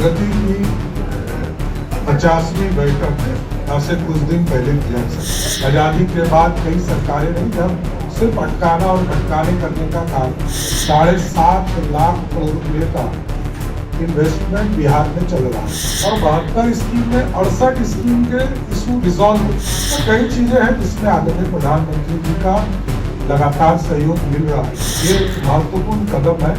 प्रगति की 50वीं बैठक आज से कुछ दिन पहले किया। आजादी के बाद कई सरकारें नहीं, जब सिर्फ अटकाना और भटकाने करने का काम 7.5 लाख करोड़ रुपए का इन्वेस्टमेंट बिहार में चल रहा है और 72 स्कीम में 68 स्कीम के इशू रिजॉल्व हुए। तो कई चीजें हैं जिसमें आदरणीय प्रधानमंत्री जी का लगातार सहयोग मिल रहा है। ये महत्वपूर्ण कदम है,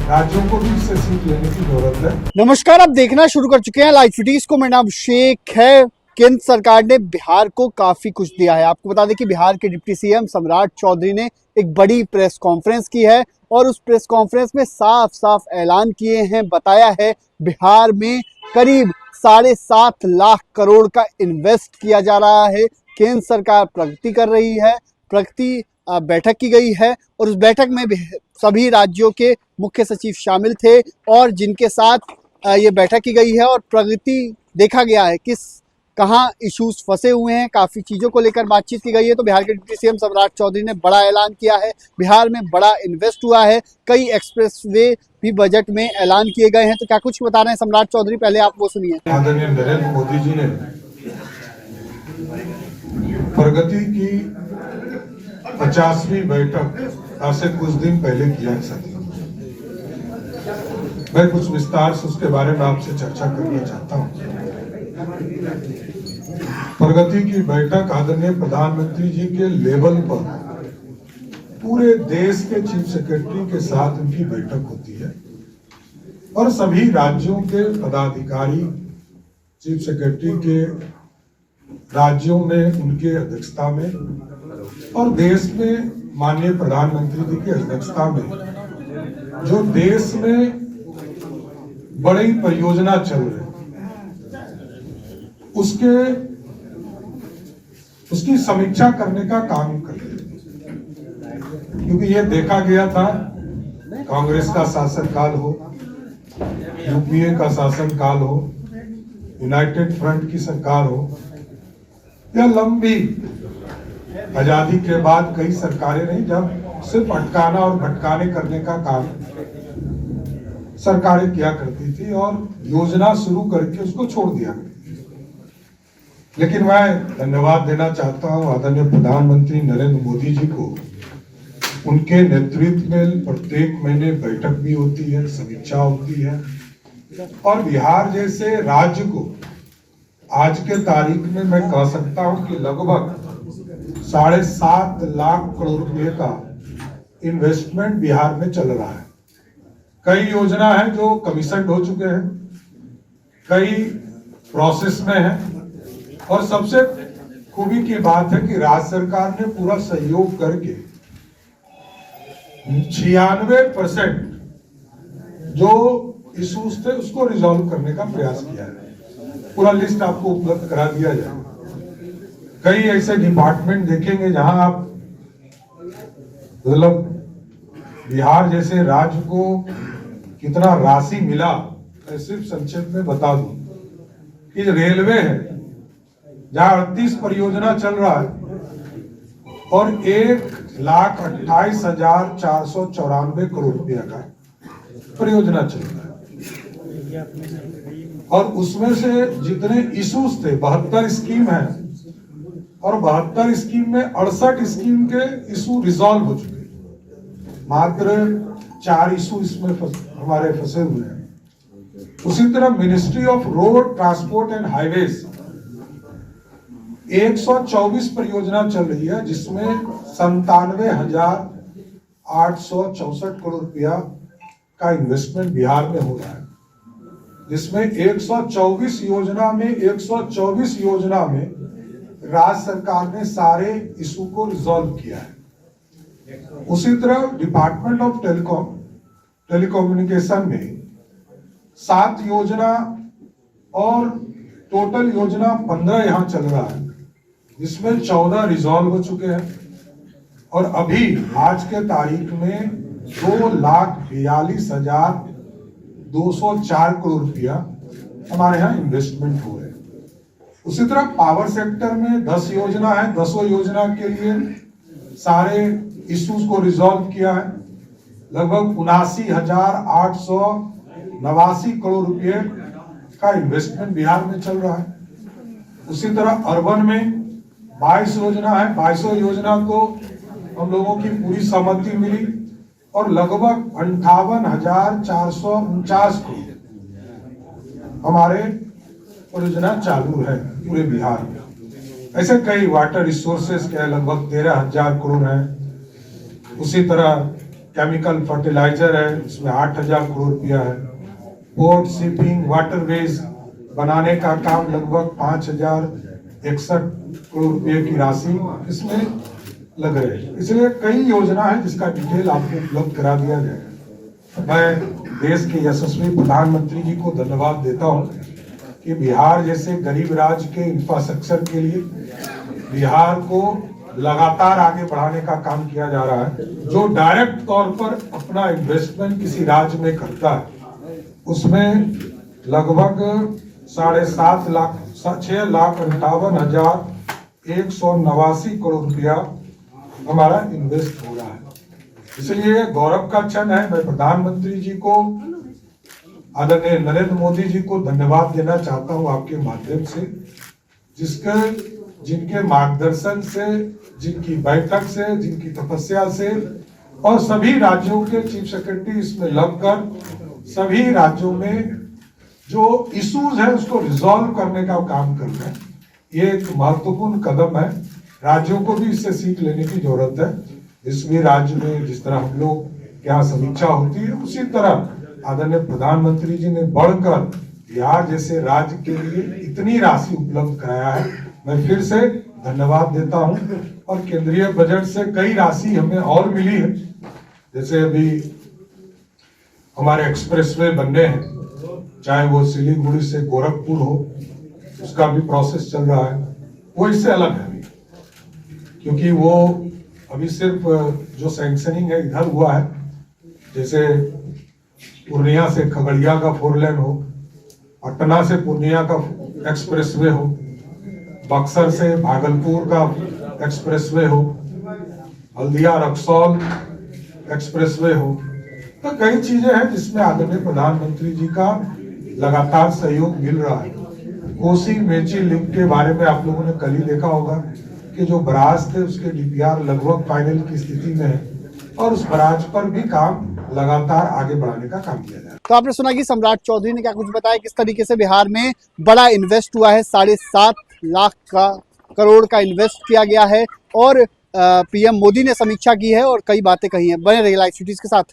राज्यों को भी इससे सीख लेने की जरूरत है। नमस्कार, आप देखना शुरू कर चुके हैं लाइव सिटीज को। मेरा नाम शेख है। केंद्र सरकार ने बिहार को काफी कुछ दिया है। आपको बता दें कि बिहार के डिप्टी सीएम सम्राट चौधरी ने एक बड़ी प्रेस कॉन्फ्रेंस की है और उस प्रेस कॉन्फ्रेंस में साफ साफ ऐलान किए हैं, बताया है बिहार में करीब 7.5 लाख करोड़ का इन्वेस्ट किया जा रहा है। केंद्र सरकार प्रगति कर रही है। प्रगति बैठक की गई है और उस बैठक में सभी राज्यों के मुख्य सचिव शामिल थे और जिनके साथ ये बैठक की गई है और प्रगति देखा गया है कहाँ इश्यूज फंसे हुए हैं। काफ़ी चीज़ों को लेकर बातचीत की गई है। तो बिहार के डिप्टी सीएम सम्राट चौधरी ने बड़ा ऐलान किया है। बिहार में बड़ा इन्वेस्ट हुआ है। कई एक्सप्रेसवे भी बजट में ऐलान किए गए हैं। तो क्या कुछ बता रहे हैं सम्राट चौधरी, पहले आप वो सुनिए। आदरणीय नरेंद्र मोदी जी ने प्रगति की 50वीं बैठक आज से कुछ दिन पहले किया। मैं कुछ विस्तार से उसके बारे में आपसे चर्चा करना चाहता हूँ। प्रगति की बैठक आदरणीय प्रधानमंत्री जी के लेवल पर पूरे देश के चीफ सेक्रेटरी के साथ उनकी बैठक होती है और सभी राज्यों के पदाधिकारी चीफ सेक्रेटरी के राज्यों में उनके अध्यक्षता में और देश में माननीय प्रधानमंत्री जी की अध्यक्षता में जो देश में बड़ी परियोजना चल रही उसकी समीक्षा करने का काम करते हैं। क्योंकि ये देखा गया था कांग्रेस का शासनकाल हो, यूपीए का शासनकाल हो, यूनाइटेड फ्रंट की सरकार हो या लंबी आजादी के बाद कई सरकारें नहीं, जब सिर्फ अटकाना और भटकाने करने का काम सरकारें किया करती थी और योजना शुरू करके उसको छोड़ दिया करती थी। लेकिन मैं धन्यवाद देना चाहता हूं आदरणीय प्रधानमंत्री नरेंद्र मोदी जी को। उनके नेतृत्व में प्रत्येक महीने बैठक भी होती है, समीक्षा होती है और बिहार जैसे राज्य को आज के तारीख में मैं कह सकता हूं कि लगभग 7.5 लाख करोड़ रुपए का इन्वेस्टमेंट बिहार में चल रहा है। कई योजना है जो कमीशन हो चुके हैं, कई प्रोसेस में है और सबसे खूबी की बात है कि राज्य सरकार ने पूरा सहयोग करके 96% जो इश्यूज थे उसको रिजॉल्व करने का प्रयास किया है। पूरा लिस्ट आपको उपलब्ध करा दिया जाए। कई ऐसे डिपार्टमेंट देखेंगे जहां आप मतलब बिहार जैसे राज्य को कितना राशि मिला, मैं सिर्फ संक्षेप में बता दूं कि रेलवे है जहां 38 परियोजना चल रहा है और 1,28,494 करोड़ रुपया का परियोजना चल रहा है और उसमें से जितने इश्यूज थे 72 स्कीम है और 72 स्कीम में 68 स्कीम के इशू रिजॉल्व हो चुके हैं। मात्र 4 इशू इसमें हमारे फंसे हुए हैं। उसी तरह ministry of road transport and highways 124 परियोजना चल रही है जिसमें 97,864 करोड़ रुपया का इन्वेस्टमेंट बिहार में हो रहा है, जिसमें 124 योजना में राज्य सरकार ने सारे इशू को रिजॉल्व किया है। उसी तरह डिपार्टमेंट ऑफ टेलीकम्युनिकेशन में 7 योजना और टोटल योजना 15 यहाँ चल रहा है, जिसमें 14 रिजॉल्व हो चुके हैं और अभी आज के तारीख में 2,42,204 करोड़ रुपया हमारे यहाँ इन्वेस्टमेंट हो रहे हैं। उसी तरह पावर सेक्टर में 10 योजना है, 10 योजना के लिए सारे इश्यूज को रिजॉल्व किया है। लगभग 79,889 करोड़ रुपए का इन्वेस्टमेंट बिहार में चल रहा है। उसी तरह अर्बन में 22 योजना है, 22 योजना को हम लोगों की पूरी सहमति मिली और लगभग 58,449 करोड़ हमारे परियोजना चालू है पूरे बिहार में। ऐसे कई वाटर रिसोर्सेज के लगभग 13,000 करोड़ है। उसी तरह केमिकल फर्टिलाइजर है, उसमें 8,000 करोड़ रुपया है। पोर्ट शिपिंग वाटरवेज बनाने का काम लगभग 5,061 करोड़ रुपए की राशि इसमें लग रहे हैं। इसलिए कई योजना है जिसका डिटेल आपको उपलब्ध करा दिया जाएगा। मैं देश के यशस्वी प्रधानमंत्री जी को धन्यवाद देता हूं कि बिहार जैसे गरीब राज्य के इंफ्रास्ट्रक्चर के लिए बिहार को लगातार आगे बढ़ाने का काम किया जा रहा है। जो डायरेक्ट तौर पर अपना इन्वेस्टमेंट किसी राज्य में करता है उसमें लगभग 6,58,189 करोड़ रुपया हमारा इन्वेस्ट हो रहा है। इसलिए गौरव का क्षण है। मैं प्रधानमंत्री जी को, आदरणीय नरेंद्र मोदी जी को धन्यवाद देना चाहता हूं आपके माध्यम से, जिनके मार्गदर्शन से, जिनकी बैठक से, जिनकी तपस्या से और सभी राज्यों के चीफ सेक्रेटरी इसमें लगकर सभी राज्यों में जो इश्यूज है उसको रिजॉल्व करने का काम कर रहे हैं। ये एक महत्वपूर्ण कदम है। राज्यों को भी इससे सीख लेने की जरूरत है। जिस भी राज्य में जिस तरह हम लोग यहाँ समीक्षा होती है उसी तरह आदरणीय प्रधानमंत्री जी ने बढ़कर बिहार जैसे राज्य के लिए इतनी राशि उपलब्ध कराया है। मैं फिर से धन्यवाद देता हूं। और केंद्रीय बजट से कई राशि हमें और मिली है। जैसे अभी हमारे एक्सप्रेसवे बनने हैं, चाहे वो सिलीगुड़ी से गोरखपुर हो, उसका भी प्रोसेस चल रहा है। वो इससे अलग है अभी, क्योंकि वो अभी सिर्फ जो सैंक्शनिंग है इधर हुआ है। जैसे पूर्णिया से खगड़िया का 4 लेन हो, पटना से पूर्णिया का एक्सप्रेसवे हो, बक्सर से भागलपुर का एक्सप्रेसवे हो, हल्दिया रक्सौल एक्सप्रेसवे हो। तो कई चीजें हैं जिसमें आदरणीय प्रधानमंत्री जी का लगातार सहयोग मिल रहा है। कोसी मेची लिंक के बारे में आप लोगों ने कल ही देखा होगा कि जो बराज थे उसके डीपीआर लगभग फाइनल की स्थिति में है और उस बराज पर भी काम लगातार आगे बढ़ाने का काम किया जा रहा है। तो आपने सुना कि सम्राट चौधरी ने क्या कुछ बताया, किस तरीके से बिहार में बड़ा इन्वेस्ट हुआ है। 7.5 लाख करोड़ का इन्वेस्ट किया गया है और पीएम मोदी ने समीक्षा की है और कई बातें कही हैं। बने रहिए लाइव सिटीज के साथ।